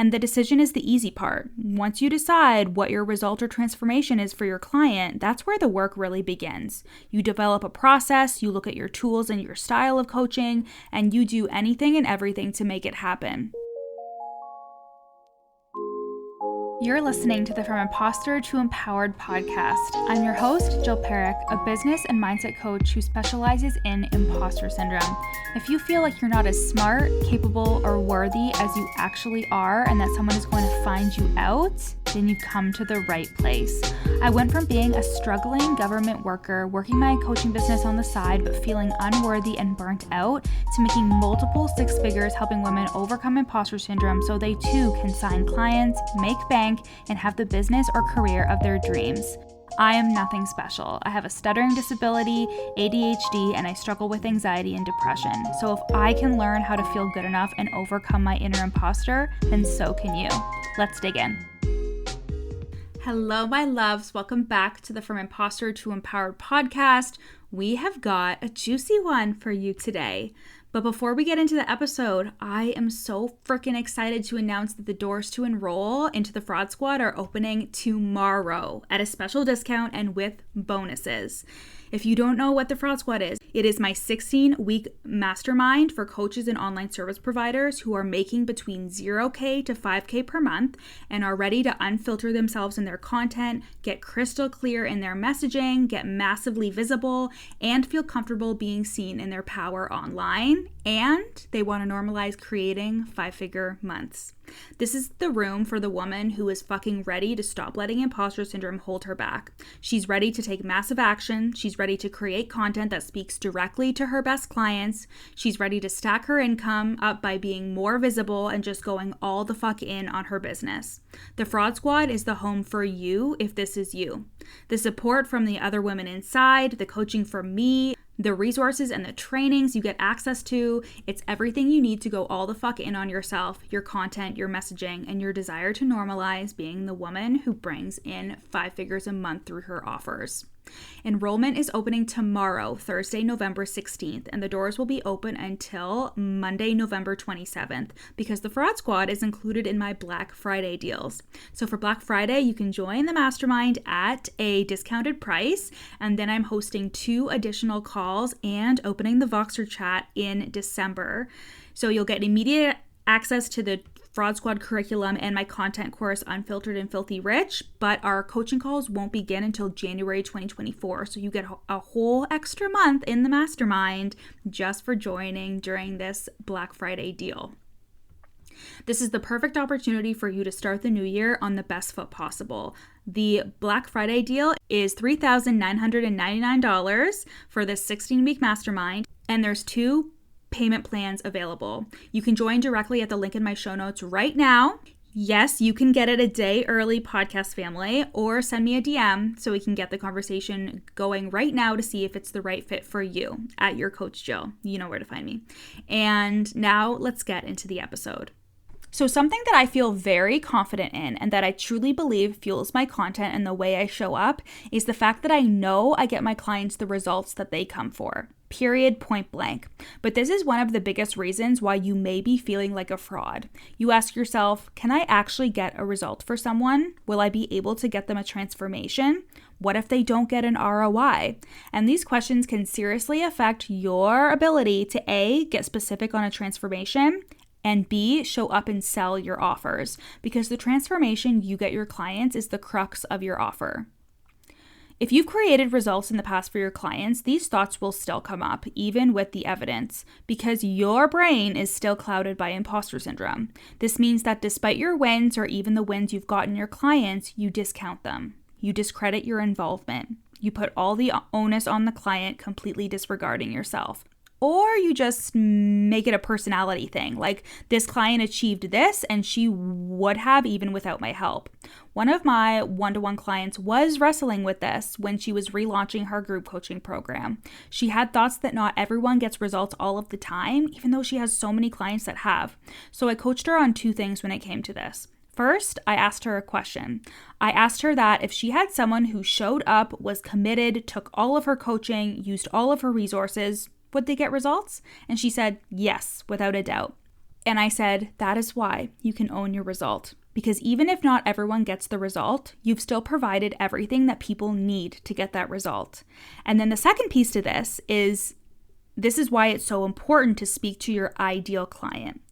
And the decision is the easy part. Once you decide what your result or transformation is for your client, that's where the work really begins. You develop a process, you look at your tools and your style of coaching, and you do anything and everything to make it happen. You're listening to the From Imposter to Empowered podcast. I'm your host, Jill Perrick, a business and mindset coach who specializes in imposter syndrome. If you feel like you're not as smart, capable, or worthy as you actually are, and that someone is going to find you out, then you've come to the right place. I went from being a struggling government worker, working my coaching business on the side, but feeling unworthy and burnt out, to making multiple six figures helping women overcome imposter syndrome so they too can sign clients, make bank, and have the business or career of their dreams. I am nothing special. I have a stuttering disability, ADHD, and I struggle with anxiety and depression. So if I can learn how to feel good enough and overcome my inner imposter, then so can you. Let's dig in. Hello, my loves. Welcome back to the From Imposter to Empowered podcast. We have got a juicy one for you today. But before we get into the episode, I am so freaking excited to announce that the doors to enroll into the Fraud Squad are opening tomorrow at a special discount and with bonuses. If you don't know what the Fraud Squad is, it is my 16-week mastermind for coaches and online service providers who are making between $0K to $5K per month and are ready to unfilter themselves in their content, get crystal clear in their messaging, get massively visible, and feel comfortable being seen in their power online. And they want to normalize creating 5-figure months. This is the room for the woman who is fucking ready to stop letting imposter syndrome hold her back. She's ready to take massive action. She's ready to create content that speaks directly to her best clients. She's ready to stack her income up by being more visible and just going all the fuck in on her business. The Fraud Squad is the home for you if this is you. The support from the other women inside, the coaching from me, the resources and the trainings you get access to, it's everything you need to go all the fuck in on yourself, your content, your messaging, and your desire to normalize being the woman who brings in 5 figures a month through her offers. Enrollment is opening tomorrow, Thursday, November 16th, and the doors will be open until Monday, November 27th, because the Fraud Squad is included in my Black Friday deals. So for Black Friday, you can join the mastermind at a discounted price, and then I'm hosting 2 additional calls and opening the Voxer chat in December. So you'll get immediate access to the Fraud Squad curriculum and my content course, Unfiltered and Filthy Rich, but our coaching calls won't begin until January 2024. So you get a whole extra month in the mastermind just for joining during this Black Friday deal. This is the perfect opportunity for you to start the new year on the best foot possible. The Black Friday deal is $3,999 for this 16-week mastermind, and there's 2 payment plans available. You can join directly at the link in my show notes right now. Yes, you can get it a day early, podcast family, or send me a DM so we can get the conversation going right now to see if it's the right fit for you at your Coach Jill. You know where to find me. And now let's get into the episode. So something that I feel very confident in and that I truly believe fuels my content and the way I show up is the fact that I know I get my clients the results that they come for. Period, point blank. But this is one of the biggest reasons why you may be feeling like a fraud. You ask yourself, can I actually get a result for someone? Will I be able to get them a transformation? What if they don't get an ROI? And these questions can seriously affect your ability to A, get specific on a transformation, and B, show up and sell your offers, because the transformation you get your clients is the crux of your offer. If you've created results in the past for your clients, these thoughts will still come up, even with the evidence, because your brain is still clouded by imposter syndrome. This means that despite your wins or even the wins you've gotten your clients, you discount them. You discredit your involvement. You put all the onus on the client, completely disregarding yourself. Or you just make it a personality thing, like this client achieved this and she would have even without my help. One of my one-to-one clients was wrestling with this when she was relaunching her group coaching program. She had thoughts that not everyone gets results all of the time, even though she has so many clients that have. So I coached her on 2 things when it came to this. First, I asked her a question. I asked her that if she had someone who showed up, was committed, took all of her coaching, used all of her resources, would they get results? And she said, yes, without a doubt. And I said, that is why you can own your result. Because even if not everyone gets the result, you've still provided everything that people need to get that result. And then the second piece to this is why it's so important to speak to your ideal client.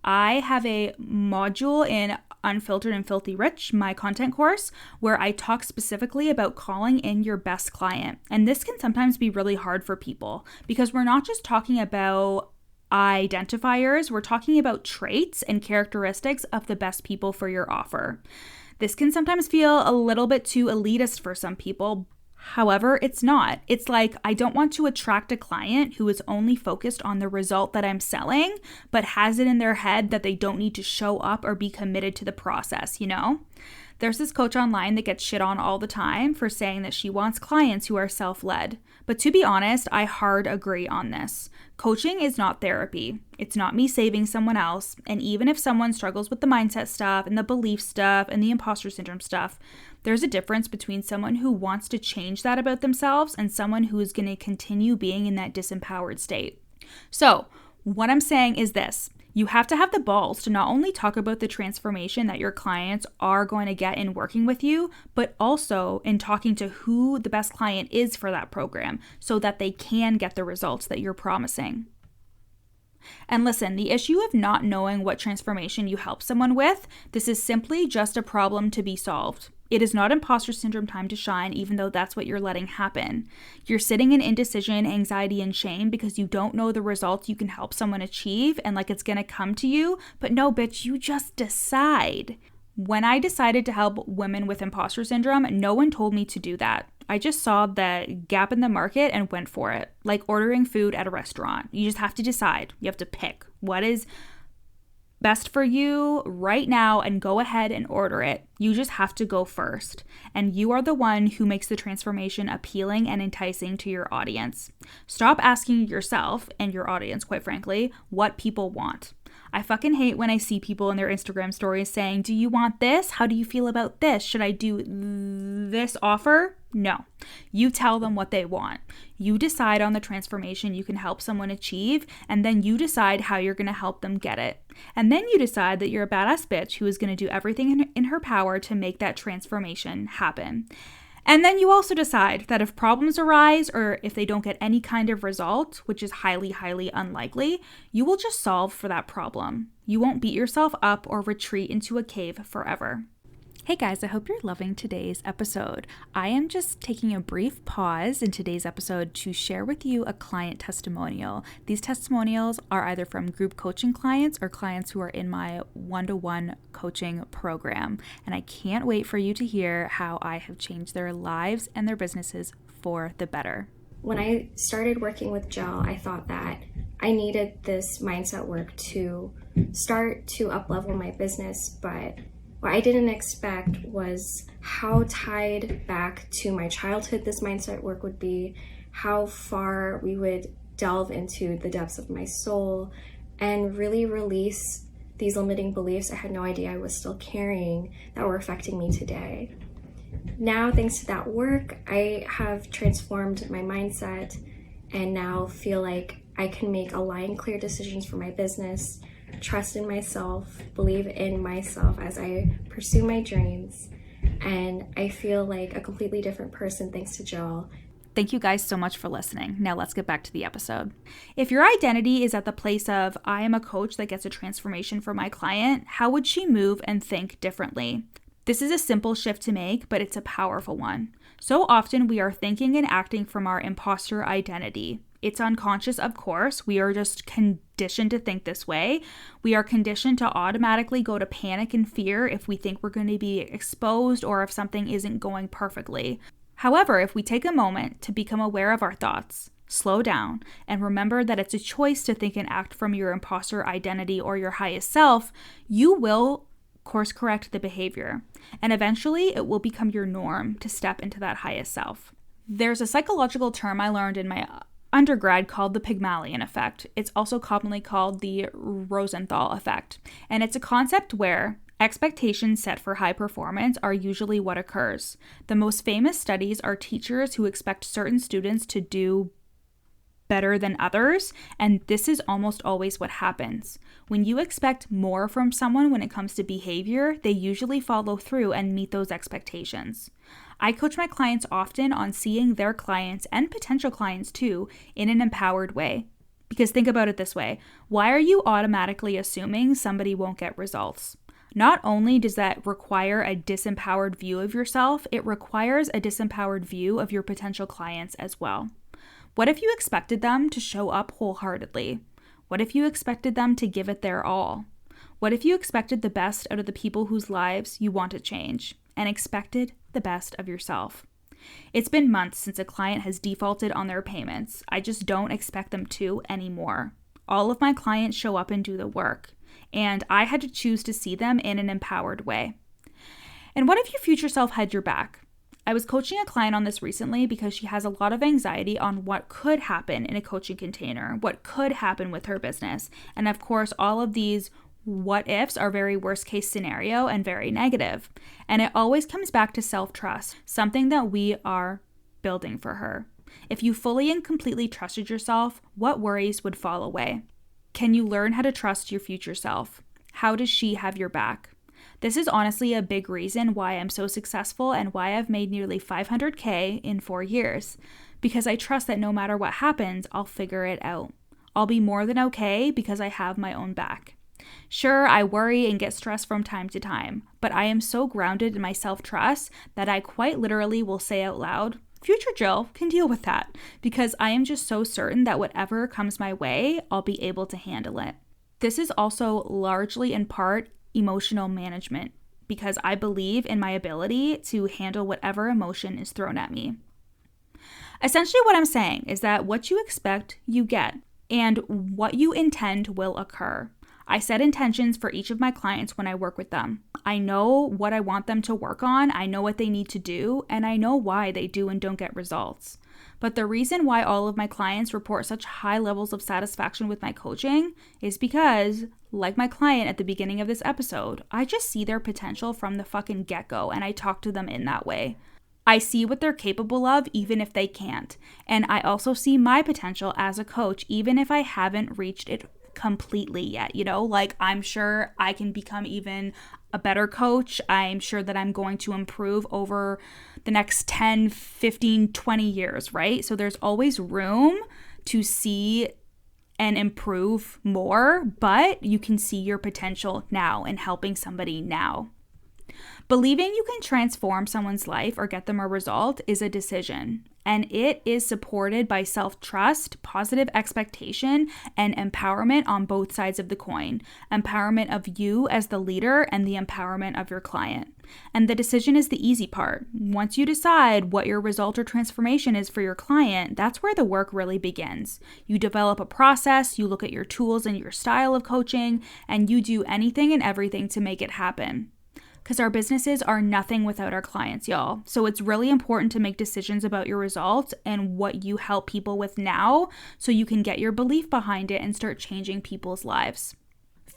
I have a module in Unfiltered and Filthy Rich, my content course, where I talk specifically about calling in your best client. And this can sometimes be really hard for people because we're not just talking about identifiers, we're talking about traits and characteristics of the best people for your offer. This can sometimes feel a little bit too elitist for some people. However, it's not. It's like, I don't want to attract a client who is only focused on the result that I'm selling, but has it in their head that they don't need to show up or be committed to the process, you know? There's this coach online that gets shit on all the time for saying that she wants clients who are self-led. But to be honest, I hard agree on this. Coaching is not therapy. It's not me saving someone else. And even if someone struggles with the mindset stuff and the belief stuff and the imposter syndrome stuff, there's a difference between someone who wants to change that about themselves and someone who is going to continue being in that disempowered state. So, what I'm saying is this. You have to have the balls to not only talk about the transformation that your clients are going to get in working with you, but also in talking to who the best client is for that program so that they can get the results that you're promising. And listen, the issue of not knowing what transformation you help someone with, this is simply just a problem to be solved. It is not imposter syndrome time to shine, even though that's what you're letting happen. You're sitting in indecision, anxiety, and shame because you don't know the results you can help someone achieve and like it's gonna come to you. But no, bitch, you just decide. When I decided to help women with imposter syndrome, no one told me to do that. I just saw the gap in the market and went for it. Like ordering food at a restaurant. You just have to decide. You have to pick what is best for you right now and go ahead and order it. You just have to go first. And you are the one who makes the transformation appealing and enticing to your audience. Stop asking yourself and your audience, quite frankly, what people want. I fucking hate when I see people in their Instagram stories saying, do you want this? How do you feel about this? Should I do this offer? No. You tell them what they want. You decide on the transformation you can help someone achieve, and then you decide how you're going to help them get it. And then you decide that you're a badass bitch who is going to do everything in her power to make that transformation happen. And then you also decide that if problems arise or if they don't get any kind of result, which is highly, highly unlikely, you will just solve for that problem. You won't beat yourself up or retreat into a cave forever. Hey guys, I hope you're loving today's episode. I am just taking a brief pause in today's episode to share with you a client testimonial. These testimonials are either from group coaching clients or clients who are in my one-to-one coaching program. And I can't wait for you to hear how I have changed their lives and their businesses for the better. When I started working with Jill, I thought that I needed this mindset work to start to up-level my business, but what I didn't expect was how tied back to my childhood this mindset work would be, how far we would delve into the depths of my soul and really release these limiting beliefs I had no idea I was still carrying that were affecting me today. Now, thanks to that work, I have transformed my mindset and now feel like I can make aligned, clear decisions for my business, trust in myself, believe in myself as I pursue my dreams, and I feel like a completely different person thanks to Jill. Thank you guys so much for listening. Now let's get back to the episode. If your identity is at the place of, I am a coach that gets a transformation for my client, how would she move and think differently? This is a simple shift to make, but it's a powerful one. So often we are thinking and acting from our imposter identity. It's unconscious, of course. We are just conditioned to think this way. We are conditioned to automatically go to panic and fear if we think we're going to be exposed or if something isn't going perfectly. However, if we take a moment to become aware of our thoughts, slow down, and remember that it's a choice to think and act from your imposter identity or your highest self, you will course correct the behavior. And eventually, it will become your norm to step into that highest self. There's a psychological term I learned in my undergrad called the Pygmalion effect. It's also commonly called the Rosenthal effect. And it's a concept where expectations set for high performance are usually what occurs. The most famous studies are teachers who expect certain students to do better than others, and this is almost always what happens. When you expect more from someone when it comes to behavior, they usually follow through and meet those expectations. I coach my clients often on seeing their clients and potential clients too in an empowered way. Because think about it this way, why are you automatically assuming somebody won't get results? Not only does that require a disempowered view of yourself, it requires a disempowered view of your potential clients as well. What if you expected them to show up wholeheartedly? What if you expected them to give it their all? What if you expected the best out of the people whose lives you want to change and expected the best of yourself? It's been months since a client has defaulted on their payments. I just don't expect them to anymore. All of my clients show up and do the work, and I had to choose to see them in an empowered way. And what if your future self had your back? I was coaching a client on this recently because she has a lot of anxiety on what could happen in a coaching container, what could happen with her business. And of course, all of these what ifs are very worst case scenario and very negative. And it always comes back to self-trust, something that we are building for her. If you fully and completely trusted yourself, what worries would fall away? Can you learn how to trust your future self? How does she have your back? This is honestly a big reason why I'm so successful and why I've made nearly $500K in 4 years. Because I trust that no matter what happens, I'll figure it out. I'll be more than okay because I have my own back. Sure, I worry and get stressed from time to time, but I am so grounded in my self-trust that I quite literally will say out loud, future Jill can deal with that, because I am just so certain that whatever comes my way, I'll be able to handle it. This is also largely in part emotional management, because I believe in my ability to handle whatever emotion is thrown at me. Essentially, what I'm saying is that what you expect, you get, and what you intend will occur. I set intentions for each of my clients when I work with them. I know what I want them to work on, I know what they need to do, and I know why they do and don't get results. But the reason why all of my clients report such high levels of satisfaction with my coaching is because, like my client at the beginning of this episode, I just see their potential from the fucking get-go, and I talk to them in that way. I see what they're capable of even if they can't. And I also see my potential as a coach even if I haven't reached it completely yet, like I'm sure I can become even a better coach. I'm sure that I'm going to improve over the next 10, 15, 20 years, right? So there's always room to see and improve more, but you can see your potential now in helping somebody now. Believing you can transform someone's life or get them a result is a decision, and it is supported by self-trust, positive expectation, and empowerment on both sides of the coin. Empowerment of you as the leader and the empowerment of your client. And the decision is the easy part. Once you decide what your result or transformation is for your client, that's where the work really begins. You develop a process, you look at your tools and your style of coaching, and you do anything and everything to make it happen. Because our businesses are nothing without our clients, y'all. So it's really important to make decisions about your results and what you help people with now so you can get your belief behind it and start changing people's lives.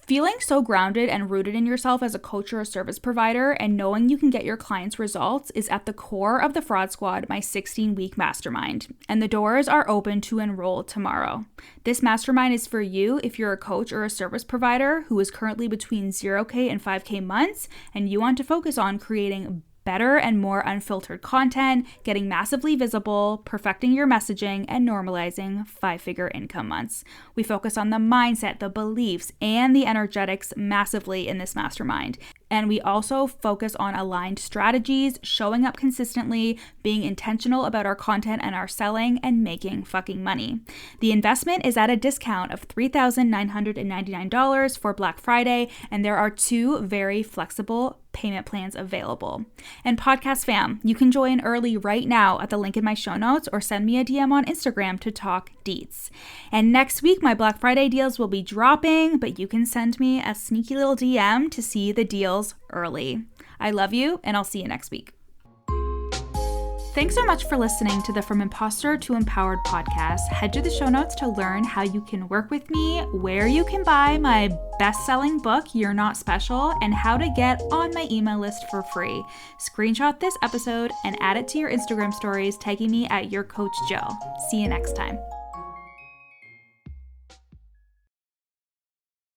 Feeling so grounded and rooted in yourself as a coach or a service provider and knowing you can get your clients results is at the core of the Fraud Squad, my 16-week mastermind. And the doors are open to enroll tomorrow. This mastermind is for you if you're a coach or a service provider who is currently between 0K and 5K months and you want to focus on creating better and more unfiltered content, getting massively visible, perfecting your messaging, and normalizing 5-figure income months. We focus on the mindset, the beliefs, and the energetics massively in this mastermind. And we also focus on aligned strategies, showing up consistently, being intentional about our content and our selling, and making fucking money. The investment is at a discount of $3,999 for Black Friday, and there are 2 very flexible payment plans available. And podcast fam, you can join early right now at the link in my show notes or send me a DM on Instagram to talk deets. And next week, my Black Friday deals will be dropping, but you can send me a sneaky little DM to see the deals early. I love you, and I'll see you next week. Thanks so much for listening to the From Imposter to Empowered podcast. Head to the show notes to learn how you can work with me, where you can buy my best-selling book, You're Not Special, and how to get on my email list for free. Screenshot this episode and add it to your Instagram stories, tagging me at Your Coach Jill. See you next time.